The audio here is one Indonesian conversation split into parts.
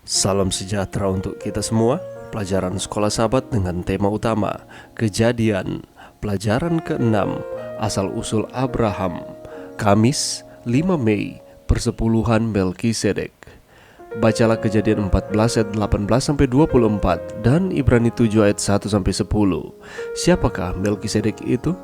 Salam sejahtera untuk kita semua. Pelajaran Sekolah Sahabat dengan tema utama Kejadian, pelajaran ke-6, Asal-usul Abraham. Kamis 5 Mei, Persepuluhan Melkisedek. Bacalah Kejadian 14 ayat 18-24 dan Ibrani 7 ayat 1-10. Siapakah Melkisedek itu?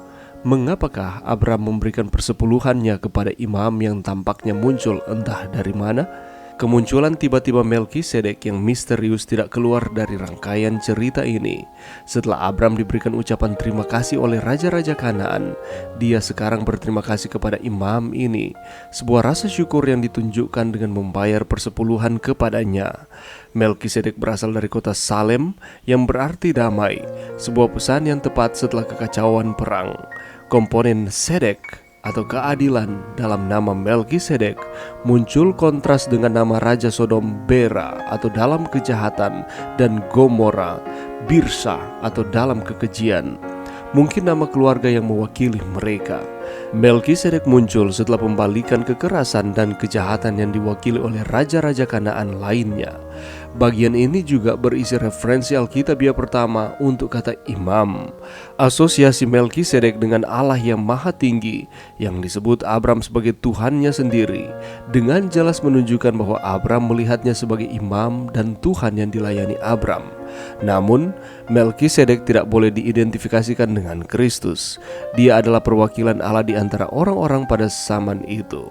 Mengapakah Abraham memberikan persepuluhannya kepada imam yang tampaknya muncul entah dari mana? Kemunculan tiba-tiba Melkisedek yang misterius tidak keluar dari rangkaian cerita ini. Setelah Abraham diberikan ucapan terima kasih oleh raja-raja Kanaan, dia sekarang berterima kasih kepada imam ini. Sebuah rasa syukur yang ditunjukkan dengan membayar persepuluhan kepadanya. Melkisedek berasal dari kota Salem yang berarti damai, sebuah pesan yang tepat setelah kekacauan perang. Komponen sedek atau keadilan dalam nama Melkisedek muncul kontras dengan nama Raja Sodom Bera atau dalam kejahatan, dan Gomora Birsa atau dalam kekejian. Mungkin nama keluarga yang mewakili mereka. Melkisedek muncul setelah pembalikan kekerasan dan kejahatan yang diwakili oleh raja-raja Kanaan lainnya. Bagian ini juga berisi referensi Alkitabiah pertama untuk kata imam. Asosiasi Melkisedek dengan Allah yang maha tinggi yang disebut Abraham sebagai Tuhannya sendiri, dengan jelas menunjukkan bahwa Abraham melihatnya sebagai imam dan Tuhan yang dilayani Abraham. Namun, Melkisedek tidak boleh diidentifikasikan dengan Kristus. Dia adalah perwakilan Allah di antara orang-orang pada zaman itu.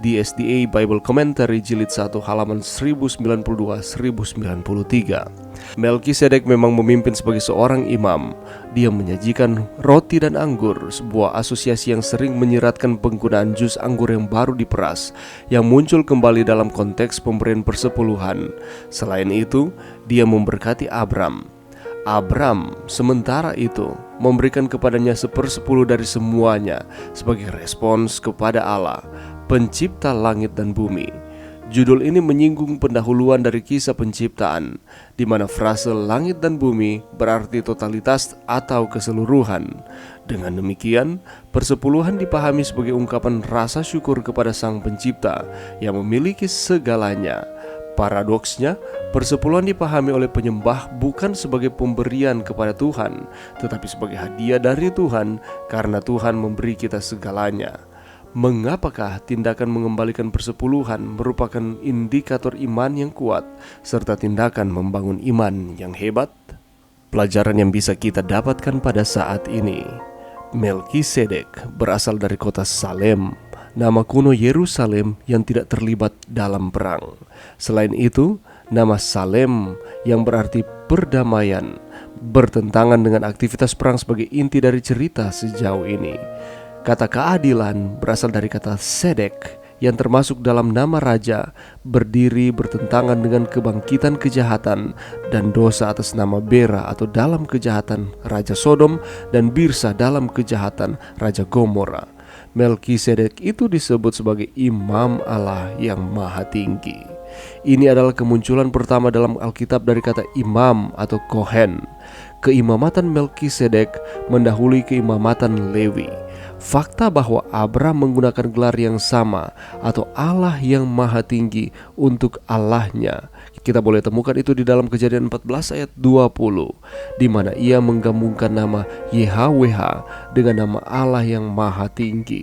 Di SDA Bible Commentary Jilid 1 halaman 1092-1093. Melkisedek memang memimpin sebagai seorang imam. Dia menyajikan roti dan anggur, sebuah asosiasi yang sering menyiratkan penggunaan jus anggur yang baru diperas, yang muncul kembali dalam konteks pemberian persepuluhan. Selain itu, dia memberkati Abraham. Abraham sementara itu memberikan kepadanya 1/10 dari semuanya sebagai respons kepada Allah, pencipta langit dan bumi. Judul ini menyinggung pendahuluan dari kisah penciptaan, di mana frase langit dan bumi berarti totalitas atau keseluruhan. Dengan demikian, persepuluhan dipahami sebagai ungkapan rasa syukur kepada Sang Pencipta yang memiliki segalanya. Paradoksnya, persepuluhan dipahami oleh penyembah bukan sebagai pemberian kepada Tuhan, tetapi sebagai hadiah dari Tuhan karena Tuhan memberi kita segalanya. Mengapakah tindakan mengembalikan persepuluhan merupakan indikator iman yang kuat serta tindakan membangun iman yang hebat? Pelajaran yang bisa kita dapatkan pada saat ini. Melkisedek berasal dari kota Salem, nama kuno Yerusalem yang tidak terlibat dalam perang. Selain itu, nama Salem yang berarti perdamaian bertentangan dengan aktivitas perang sebagai inti dari cerita sejauh ini. Kata keadilan berasal dari kata sedek yang termasuk dalam nama raja, berdiri bertentangan dengan kebangkitan kejahatan dan dosa atas nama Bera atau dalam kejahatan Raja Sodom dan Birsa dalam kejahatan Raja Gomora. Melkisedek itu disebut sebagai imam Allah yang maha tinggi. Ini adalah kemunculan pertama dalam Alkitab dari kata imam atau kohen. Keimamatan Melkisedek mendahului keimamatan Lewi. Fakta bahwa Abraham menggunakan gelar yang sama atau Allah yang maha tinggi untuk Allahnya, kita boleh temukan itu di dalam Kejadian 14 ayat 20, di mana ia menggabungkan nama YHWH dengan nama Allah yang maha tinggi,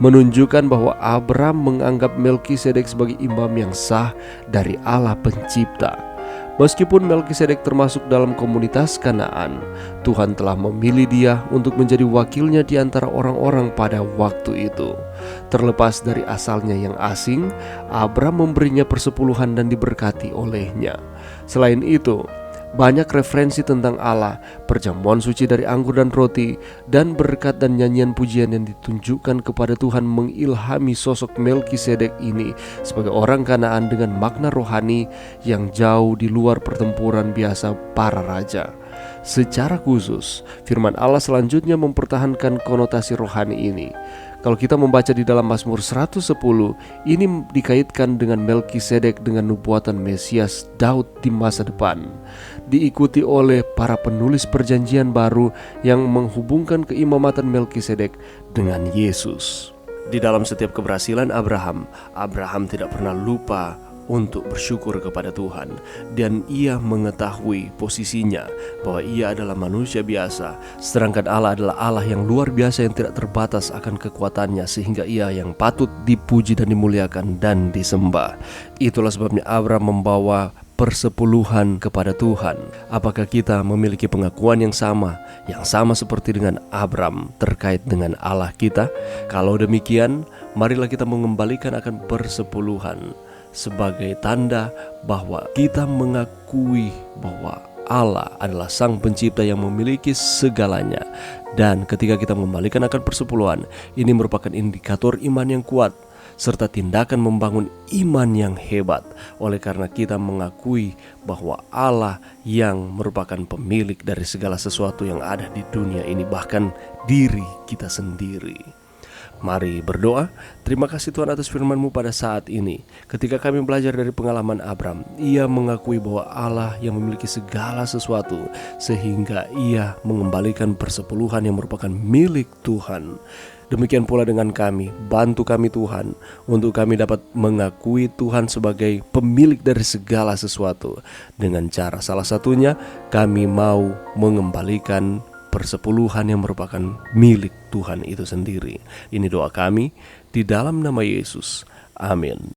menunjukkan bahwa Abraham menganggap Melkisedek sebagai imam yang sah dari Allah Pencipta. Meskipun Melkisedek termasuk dalam komunitas Kanaan, Tuhan telah memilih dia untuk menjadi wakilnya di antara orang-orang pada waktu itu. Terlepas dari asalnya yang asing, Abraham memberinya persepuluhan dan diberkati olehnya. Selain itu, banyak referensi tentang Allah, perjamuan suci dari anggur dan roti, dan berkat dan nyanyian pujian yang ditunjukkan kepada Tuhan mengilhami sosok Melkisedek ini sebagai orang Kanaan dengan makna rohani yang jauh di luar pertempuran biasa para raja. Secara khusus, firman Allah selanjutnya mempertahankan konotasi rohani ini. Kalau kita membaca di dalam Mazmur 110, ini dikaitkan dengan Melkisedek dengan nubuatan Mesias Daud di masa depan, diikuti oleh para penulis perjanjian baru yang menghubungkan keimamatan Melkisedek dengan Yesus. Di dalam setiap keberhasilan Abraham tidak pernah lupa untuk bersyukur kepada Tuhan, dan ia mengetahui posisinya bahwa ia adalah manusia biasa, sedangkan Allah adalah Allah yang luar biasa yang tidak terbatas akan kekuatannya, sehingga ia yang patut dipuji dan dimuliakan dan disembah. Itulah sebabnya Abraham membawa persepuluhan kepada Tuhan. Apakah kita memiliki pengakuan yang sama seperti dengan Abraham terkait dengan Allah kita? Kalau demikian, marilah kita mengembalikan akan persepuluhan sebagai tanda bahwa kita mengakui bahwa Allah adalah Sang Pencipta yang memiliki segalanya. Dan ketika kita mengembalikan akan persepuluhan, ini merupakan indikator iman yang kuat serta tindakan membangun iman yang hebat. Oleh karena kita mengakui bahwa Allah yang merupakan pemilik dari segala sesuatu yang ada di dunia ini, bahkan diri kita sendiri. Mari berdoa. Terima kasih Tuhan atas firman-Mu pada saat ini. Ketika kami belajar dari pengalaman Abraham, ia mengakui bahwa Allah yang memiliki segala sesuatu, sehingga ia mengembalikan persepuluhan yang merupakan milik Tuhan. Demikian pula dengan kami. Bantu kami Tuhan, untuk kami dapat mengakui Tuhan sebagai pemilik dari segala sesuatu. Dengan cara salah satunya, kami mau mengembalikan persepuluhan yang merupakan milik Tuhan itu sendiri. Ini doa kami di dalam nama Yesus. Amin.